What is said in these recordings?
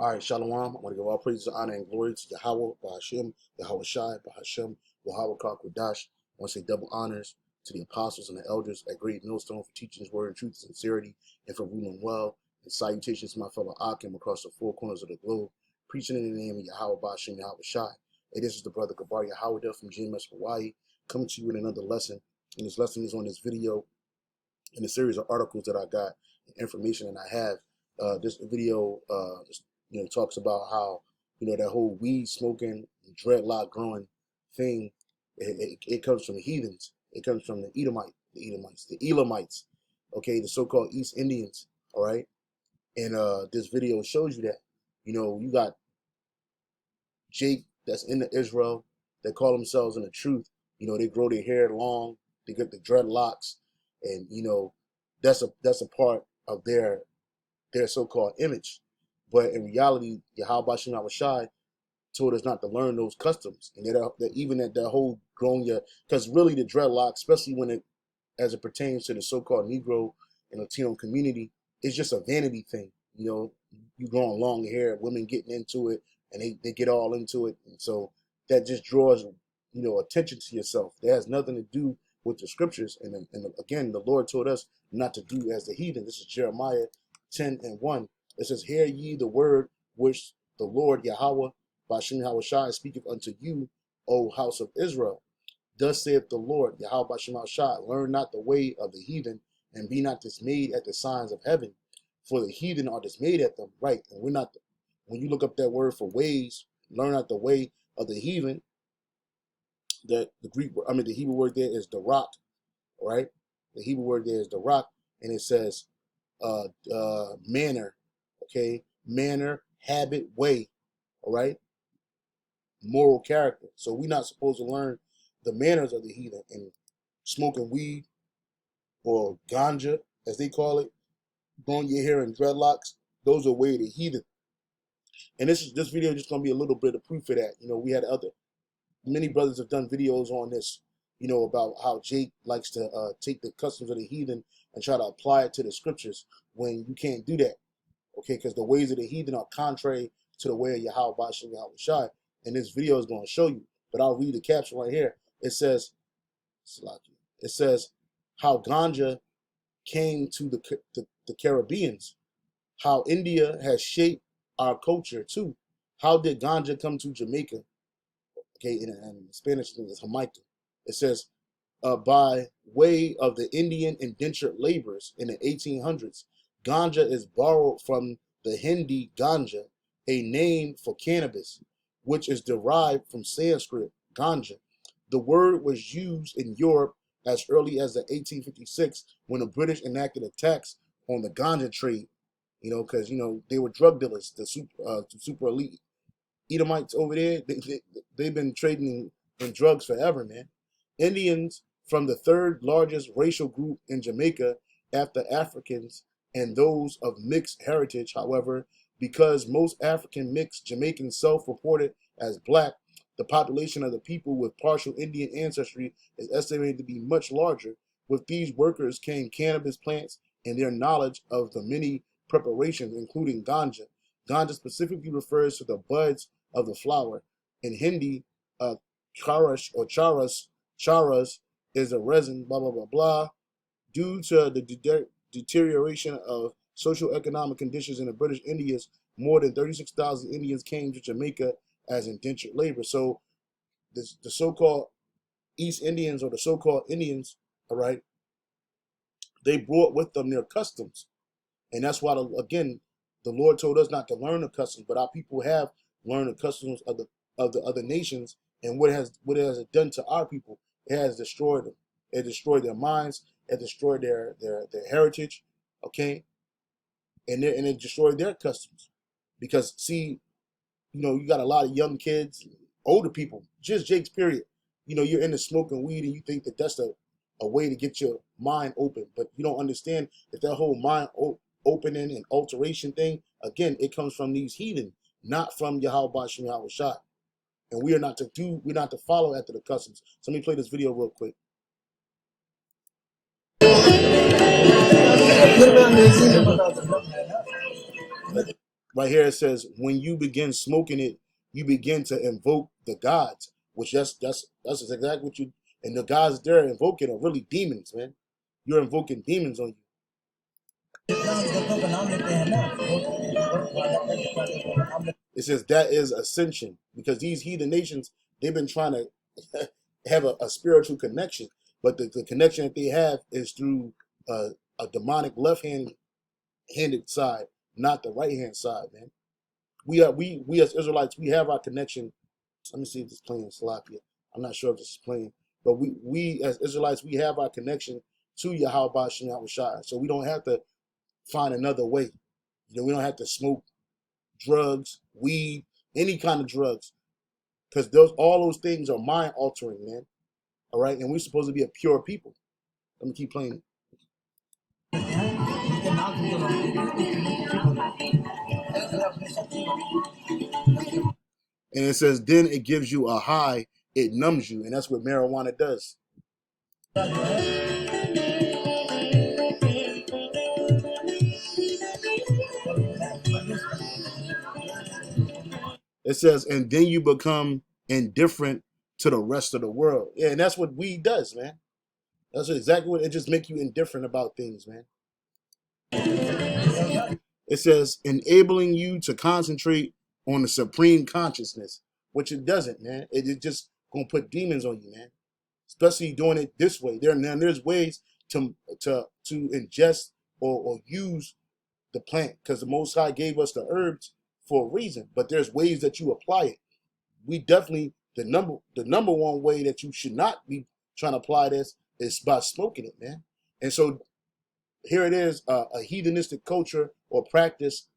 All right, Shalom. I want to give all praise, honor, and glory to Yahweh, Bahashem, Yahweh Shai, Bahashem, Yahweh Kodash. I want to say double honors to the apostles and the elders at Great Millstone for teaching his word in truth and sincerity and for ruling well. And salutations to my fellow Akim across the four corners of the globe, preaching in the name of Yahweh, Bahashem, Yahweh Shai. Hey, this is the brother Gabar Yahweh from GMS Hawaii, coming to you with another lesson. And this lesson is on this video and a series of articles that I got, information that I have. This video talks about how, that whole weed smoking, dreadlock growing thing, it comes from the heathens. It comes from the the Elamites, okay, the so-called East Indians, all right? And this video shows you that, you got Jake that's in the Israel that call themselves in the truth. They grow their hair long, they get the dreadlocks, and, that's a part of their so-called image. But in reality, Yahweh Shai told us not to learn those customs, and that even that whole growing because really the dreadlock, especially as it pertains to the so-called Negro and Latino community, it's just a vanity thing. You growing long hair, women getting into it, and they get all into it, and so that just draws attention to yourself. That has nothing to do with the scriptures, and again, the Lord told us not to do as the heathen. This is Jeremiah 10:1. It says, "Hear ye the word which the Lord Yahweh, Bashem Yahweh Shai, speaketh unto you, O house of Israel. Thus saith the Lord Yahweh Bashem Yahweh Shai, learn not the way of the heathen, and be not dismayed at the signs of heaven, for the heathen are dismayed at them." Right, and we're not. When you look up that word for ways, learn not the way of the heathen. The Hebrew word there is the rock, right? The Hebrew word there is the rock, and it says manner, okay? Manner, habit, way, all right? Moral character. So we're not supposed to learn the manners of the heathen, and smoking weed or ganja, as they call it, growing your hair in dreadlocks. Those are way of the heathen. And this video is just going to be a little bit of proof of that. We had many brothers have done videos on this, about how Jake likes to take the customs of the heathen and try to apply it to the scriptures when you can't do that, okay? Because the ways of the heathen are contrary to the way of Yahweh Bashem Yahweh Shai, and this video is going to show you. But I'll read the caption right here. It says, how ganja came to the Caribbeans, how India has shaped our culture too. How did ganja come to Jamaica? Okay, in Spanish it's Jamaica. It says, by way of the Indian indentured laborers in the 1800s, ganja is borrowed from the Hindi ganja, a name for cannabis, which is derived from Sanskrit ganja. The word was used in Europe as early as the 1856 when the British enacted a tax on the ganja trade, because, they were drug dealers, the super elite Edomites over there. They've been trading in drugs forever, man. Indians from the third largest racial group in Jamaica after Africans and those of mixed heritage, however, because most African mixed Jamaicans self-reported as black, the population of the people with partial Indian ancestry is estimated to be much larger. With these workers came cannabis plants and their knowledge of the many preparations, including ganja. Ganja specifically refers to the buds of the flower. In Hindi, charas is a resin, blah, blah, blah, blah. Due to the deterioration of socioeconomic conditions in the British Indies, more than 36,000 Indians came to Jamaica as indentured labor. So the so-called East Indians, or the so-called Indians, all right, they brought with them their customs. And that's why, again, the Lord told us not to learn the customs, but our people have learned the customs of the other nations. And what has it done to our people? It has destroyed them. It destroyed their minds. It destroyed their heritage, okay? And it destroyed their customs. Because, see, you got a lot of young kids, older people, just Jake's period. You're into smoking weed and you think that that's a way to get your mind open. But you don't understand that whole mind opening and alteration thing, again, it comes from these heathen, not from Yahweh Bashem Yahweh Shai. And we're not to follow after the customs. So let me play this video real quick. Right here it says, when you begin smoking it, you begin to invoke the gods, which that's exactly what you, and the gods they're invoking are really demons, man. You're invoking demons on you. It says that is ascension, because these heathen nations, they've been trying to have a spiritual connection, but the connection that they have is through a demonic left-handed side, not the right-hand side, man. We as Israelites, we have our connection. Let me see if this is playing Salakia. I'm not sure if this is playing, but we as Israelites, we have our connection to Yahweh Shem Yahushua. So we don't have to find another way. You know, we don't have to smoke drugs, weed, any kind of drugs, because all those things are mind altering, man. All right, and we're supposed to be a pure people. Let me keep playing it. And it says, then it gives you a high, it numbs you, and that's what marijuana does. It says, and then you become indifferent to the rest of the world. Yeah, and that's what weed does, man. That's exactly what it just makes you indifferent about things, man. It says, enabling you to concentrate on the supreme consciousness, which it doesn't, man. It just gonna put demons on you, man. Especially doing it this way. There's ways to ingest or use the plant, because the Most High gave us the herbs for a reason. But there's ways that you apply it. We definitely the number one way that you should not be trying to apply this is by smoking it, man. And so here it is, a heathenistic culture or practice,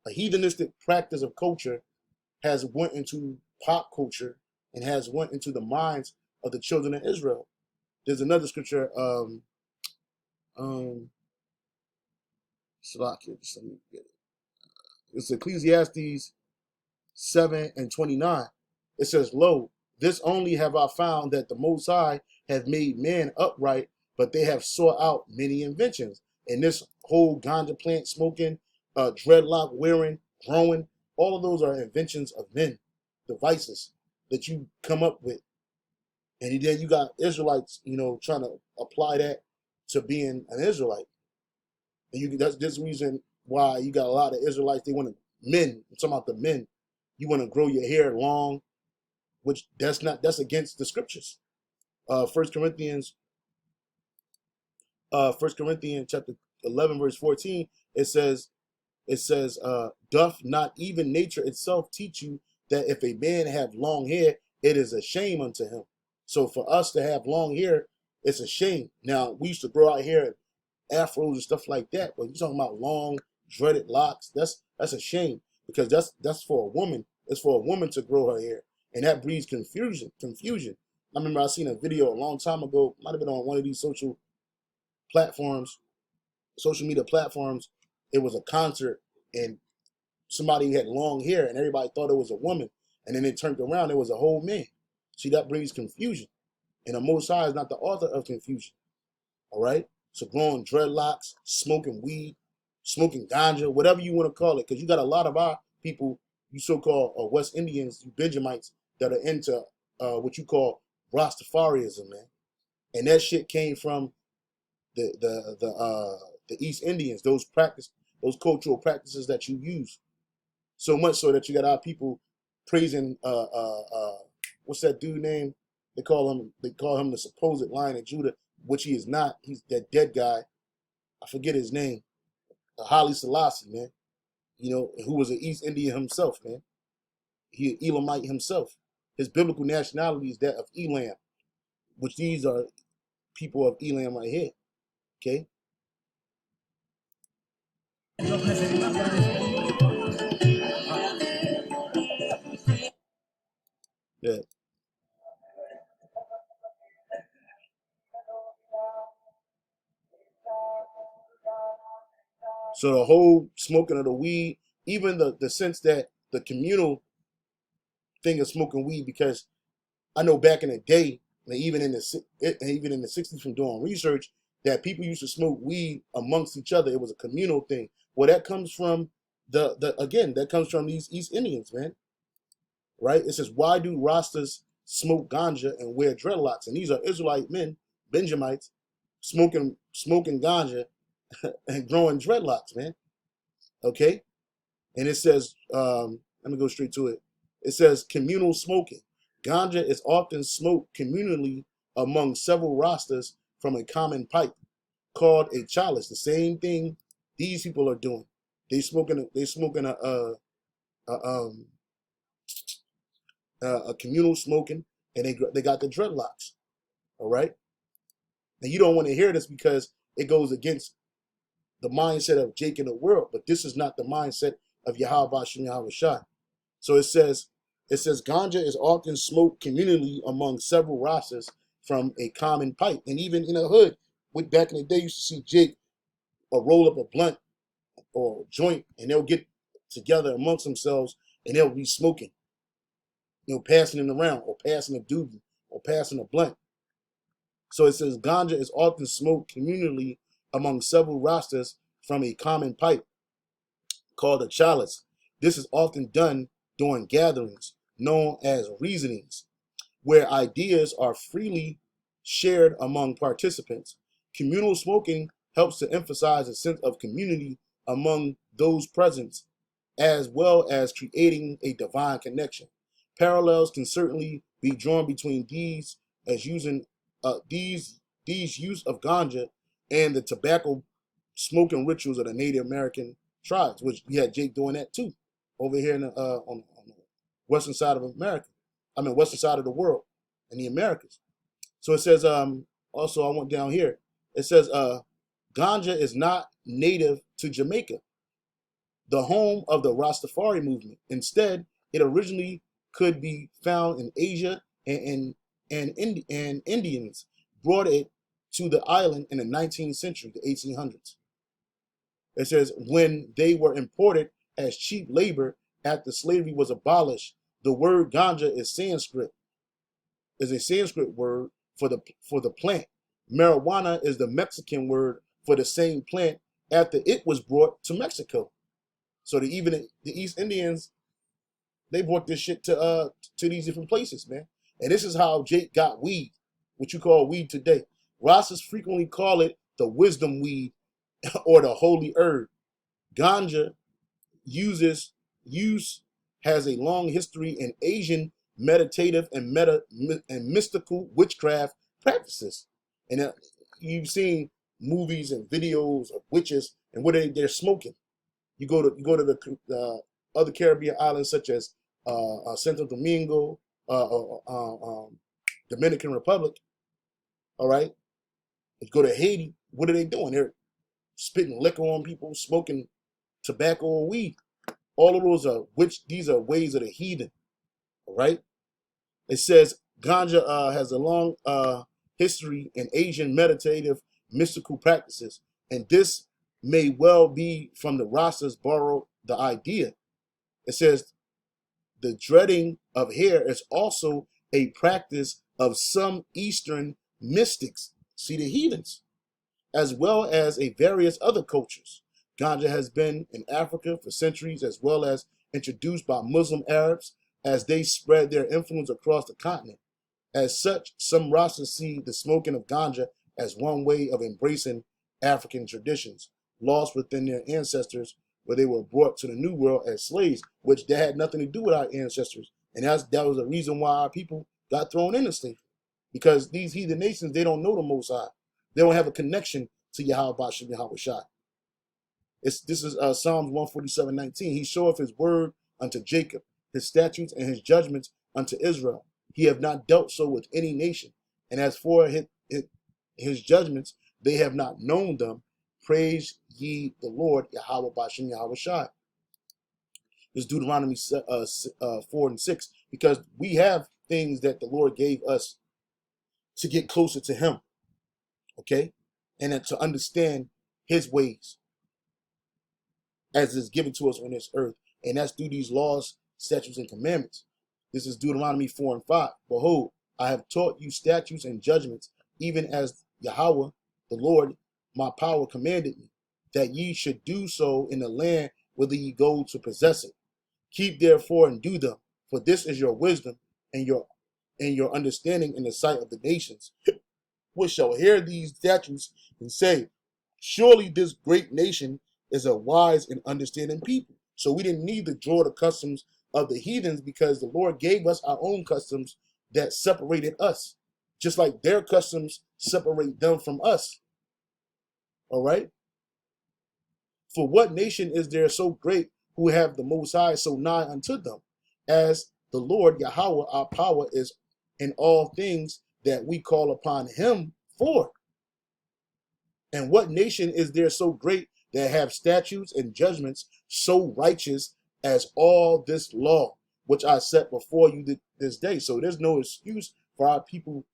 a heathenistic practice of culture has went into pop culture and has went into the minds of the children of Israel. There's another scripture, it's Ecclesiastes 7:29. It says, lo, this only have I found, that the Most High have made man upright, but they have sought out many inventions. And this whole ganja plant smoking, dreadlock wearing, growing, all of those are inventions of men, devices that you come up with. And then you got Israelites, you know, trying to apply that to being an Israelite. And that's this reason why you got a lot of Israelites, they want to, men, I'm talking about the men, you want to grow your hair long, which that's against the scriptures. 1 Corinthians chapter 11 verse 14, it says, doth not even nature itself teach you that if a man have long hair, it is a shame unto him. So for us to have long hair, it's a shame. Now, we used to grow our hair afros and stuff like that, but you're talking about long dreaded locks. That's a shame, because that's for a woman. It's for a woman to grow her hair, and that breeds confusion. I remember I seen a video a long time ago, might have been on one of these social media platforms. It was a concert, and somebody had long hair, and everybody thought it was a woman, and then it turned around, it was a whole man. See, that brings confusion, and the Most High is not the author of confusion. All right. So growing dreadlocks, smoking weed, smoking ganja, whatever you want to call it, because you got a lot of our people, you so-called West Indians, you Benjamites, that are into what you call Rastafarianism, man. And that shit came from the East Indians, those cultural practices that you use. So much so that you got our people praising what's that dude name? They call him the supposed Lion of Judah, which he is not. He's that dead guy. I forget his name. Haile Selassie, man. You know, who was an East Indian himself, man. He an Elamite himself. His biblical nationality is that of Elam, which these are people of Elam right here. Okay. Yeah. So the whole smoking of the weed, even the sense that the communal thing of smoking weed, because I know back in the day, and even in the 60s from doing research, that people used to smoke weed amongst each other. It was a communal thing. Where that comes from, Again, that comes from these East Indians, man. Right? It says, why do Rastas smoke ganja and wear dreadlocks? And these are Israelite men, Benjamites, smoking ganja and growing dreadlocks, man. Okay? And it says, let me go straight to it. It says communal smoking. Ganja is often smoked communally among several Rastas from a common pipe called a chalice. The same thing these people are doing. They smoking a communal smoking, and they got the dreadlocks. All right, and you don't want to hear this because it goes against the mindset of Jake in the world. But this is not the mindset of Yahweh Shem Yahweh Shai. So it says ganja is often smoked communally among several Rastas from a common pipe, and even in the hood. Back in the day, you used to see Jake roll up a blunt or a joint, and they'll get together amongst themselves and they'll be smoking, passing it around, or passing a doobie, or passing a blunt. So it says ganja is often smoked communally among several Rastas from a common pipe called a chalice. This is often done during gatherings known as reasonings, where ideas are freely shared among participants. Communal smoking helps to emphasize a sense of community among those present, as well as creating a divine connection. Parallels can certainly be drawn between these use of ganja and the tobacco smoking rituals of the Native American tribes, which we had Jake doing that too, over here on the western side of America. Western side of the world, in the Americas. So it says, also I went down here. It says, ganja is not native to Jamaica, the home of the Rastafari movement. Instead, it originally could be found in Asia, and Indians brought it to the island in the 19th century, the 1800s. It says, when they were imported as cheap labor after slavery was abolished, the word ganja is a Sanskrit word for the plant. Marijuana is the Mexican word for the same plant after it was brought to Mexico. So the East Indians, they brought this shit to these different places, man. And this is how Jake got weed, what you call weed today. Rastas frequently call it the wisdom weed or the holy herb. Ganja use has a long history in Asian meditative and mystical witchcraft practices. And you've seen movies and videos of witches and what they're smoking. You go to the other Caribbean islands such as Santo Domingo, Dominican Republic. All right, you go to Haiti. What are they doing? They're spitting liquor on people, smoking tobacco or weed. All of those these are ways of the heathen. All right. It says ganja has a long history in Asian meditative mystical practices, and this may well be from the Rastas borrowed the idea. It says the dreading of hair is also a practice of some Eastern mystics, see the heathens, as well as a various other cultures. Ganja has been in Africa for centuries, as well as introduced by Muslim Arabs as they spread their influence across the continent. As such, some Rastas see the smoking of ganja as one way of embracing African traditions, lost within their ancestors, where they were brought to the New World as slaves, which that had nothing to do with our ancestors. And that was the reason why our people got thrown into slavery. Because these heathen nations, they don't know the Most High. They don't have a connection to Yahweh Shem Yahweh Shai. This is Psalms 147:19. He showeth his word unto Jacob, his statutes and his judgments unto Israel. He have not dealt so with any nation. And as for his judgments, they have not known them. Praise ye the Lord, Yahweh Bashem Yahweh Shai. This is Deuteronomy 4:6, because we have things that the Lord gave us to get closer to him, okay? And to understand his ways as is given to us on this earth. And that's through these laws, statutes, and commandments. This is Deuteronomy 4:5. Behold, I have taught you statutes and judgments, even as Yahweh, the Lord, my power commanded me, that ye should do so in the land whither ye go to possess it. Keep therefore and do them, for this is your wisdom and your understanding in the sight of the nations, which shall hear these statutes and say, surely this great nation is a wise and understanding people. So we didn't need to draw the customs of the heathens, because the Lord gave us our own customs that separated us, just like their customs separate them from us. All right? For what nation is there so great who have the Most High so nigh unto them, as the Lord Yahweh, our power is in all things that we call upon him for? And what nation is there so great that have statutes and judgments so righteous as all this law, which I set before you this day? So there's no excuse for our people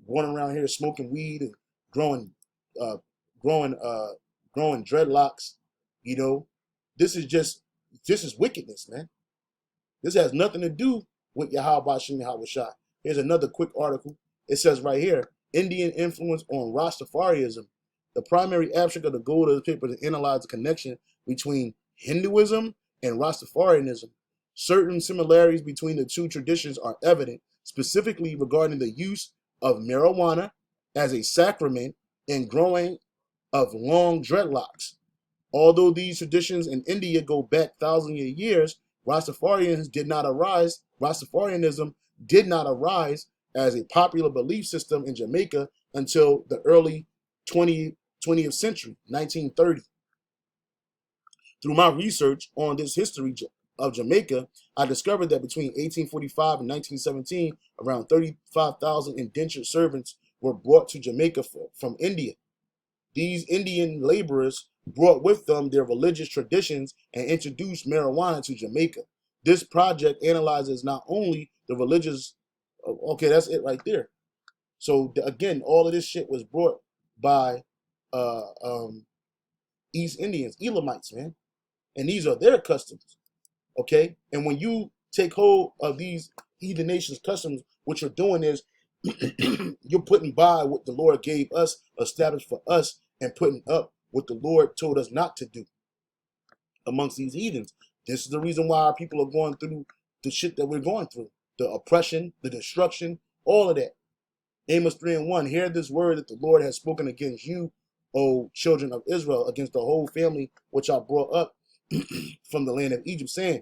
going around here smoking weed and growing dreadlocks. You know, this is wickedness, man. This has nothing to do with Yahweh Bashim Yahweh Shai. Here's another quick article. It says right here, Indian influence on Rastafarianism. The primary abstract of the goal of the paper is to analyze the connection between Hinduism and Rastafarianism. Certain similarities between the two traditions are evident, specifically regarding the use of marijuana as a sacrament and growing of long dreadlocks. Although these traditions in India go back thousands of years, Rastafarianism did not arise as a popular belief system in Jamaica until the early 20th century, 1930. Through my research on this history of Jamaica, I discovered that between 1845 and 1917, around 35,000 indentured servants were brought to Jamaica from India. These Indian laborers brought with them their religious traditions and introduced marijuana to Jamaica. This project analyzes not only the religious, okay, that's it right there. So again, all of this shit was brought by East Indians, Elamites, man. And these are their customs, okay? And when you take hold of these heathen nations' customs, what you're doing is you're putting by what the Lord gave us, established for us, and putting up what the Lord told us not to do amongst these heathens. This is the reason why our people are going through the shit that we're going through. The oppression, the destruction, all of that. Amos 3:1, hear this word that the Lord has spoken against you, O children of Israel, against the whole family which I brought up from the land of Egypt, saying,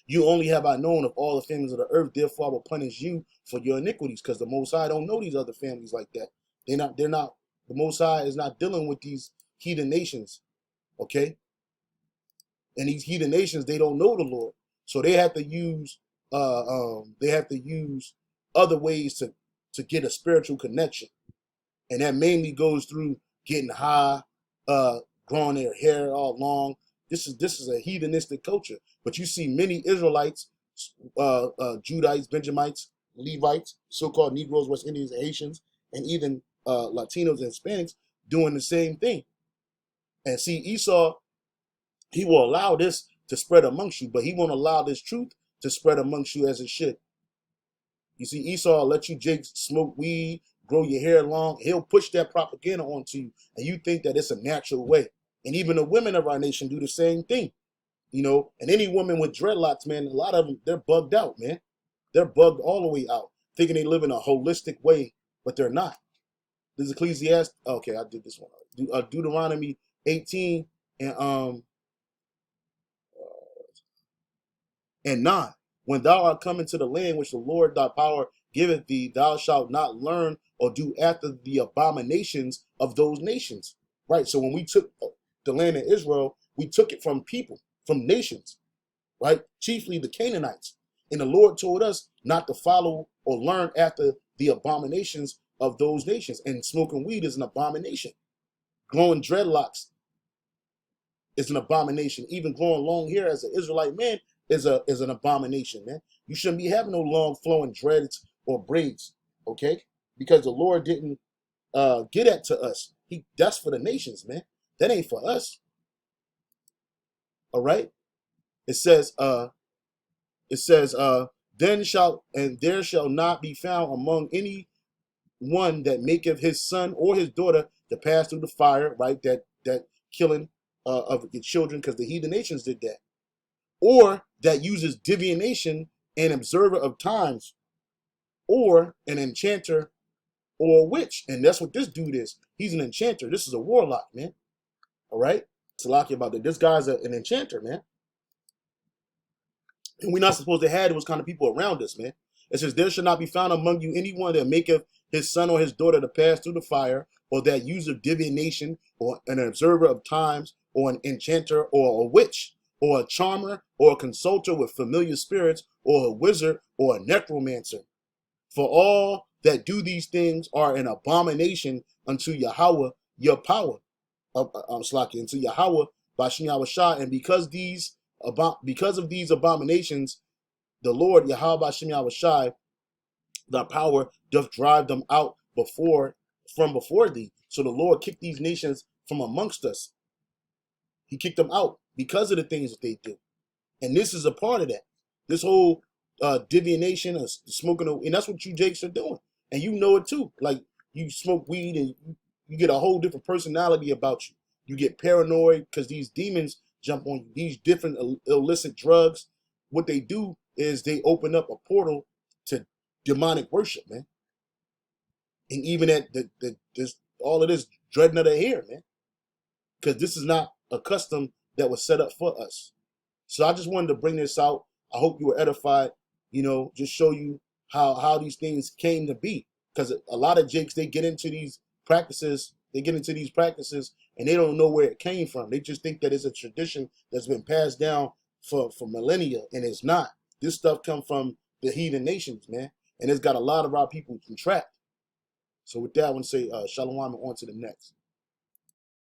you only have I known of all the families of the earth, therefore I will punish you for your iniquities, because the Most High don't know these other families like that. They're not, the Most High is not dealing with these heathen nations, okay? And these heathen nations, they don't know the Lord. So they have to use other ways to get a spiritual connection. And that mainly goes through getting high, growing their hair all long. This is a heathenistic culture. But you see many Israelites, Judites, Benjamites, Levites, so-called Negroes, West Indians, Haitians, and even Latinos and Hispanics doing the same thing. And see, Esau, he will allow this to spread amongst you, but he won't allow this truth to spread amongst you as it should. You see, Esau will let you jigs, smoke weed, grow your hair long. He'll push that propaganda onto you, and you think that it's a natural way. And even the women of our nation do the same thing, you know. And any woman with dreadlocks, man, a lot of them, they're bugged out, man. They're bugged all the way out, thinking they live in a holistic way, but they're not. This is Ecclesiastes. Okay, I did this one. Deuteronomy 18 and 9. When thou art come into the land which the Lord thy power giveth thee, thou shalt not learn or do after the abominations of those nations. Right? So when we took the land of Israel, we took it from people, from nations, right? Chiefly the Canaanites. And the Lord told us not to follow or learn after the abominations of those nations. And smoking weed is an abomination. Growing dreadlocks is an abomination. Even growing long hair as an Israelite man is an abomination, man. You shouldn't be having no long flowing dreads or braids, okay? Because the Lord didn't get that to us. That's for the nations, man. That ain't for us. All right? It says, then there shall not be found among any one that maketh his son or his daughter to pass through the fire, right? That killing of your children, because the heathen nations did that, or that uses divination, an observer of times, or an enchanter or a witch. And that's what this dude is. He's an enchanter. This is a warlock, man. All right? Salaki about that. This guy's an enchanter, man. And we're not supposed to have those kind of people around us, man. It says, there shall not be found among you anyone that maketh his son or his daughter to pass through the fire, or that useth divination, or an observer of times, or an enchanter, or a witch, or a charmer, or a consulter with familiar spirits, or a wizard, or a necromancer. For all that do these things are an abomination unto Yahweh, your power. Unto Yahweh, Bashem Yahushua. And because of these abominations, the Lord Yahweh Bashem Yahushua, the power doth drive them out from before thee. So the Lord kicked these nations from amongst us. He kicked them out because of the things that they do. And this is a part of that. This whole divination and smoking, and that's what you Jakes are doing. And you know it too. Like, you smoke weed and you get a whole different personality about you. You get paranoid because these demons jump on you. These different illicit drugs, what they do is they open up a portal to demonic worship, man. And even at this, all of this dreading of the hair, man. Because this is not a custom that was set up for us. So I just wanted to bring this out. I hope you were edified, just show you how these things came to be. Because a lot of Jakes, they get into these practices, and they don't know where it came from. They just think that it's a tradition that's been passed down for millennia, and it's not. This stuff comes from the heathen nations, man. And it's got a lot of our people trapped. So with that, I want to say shalom and on to the next.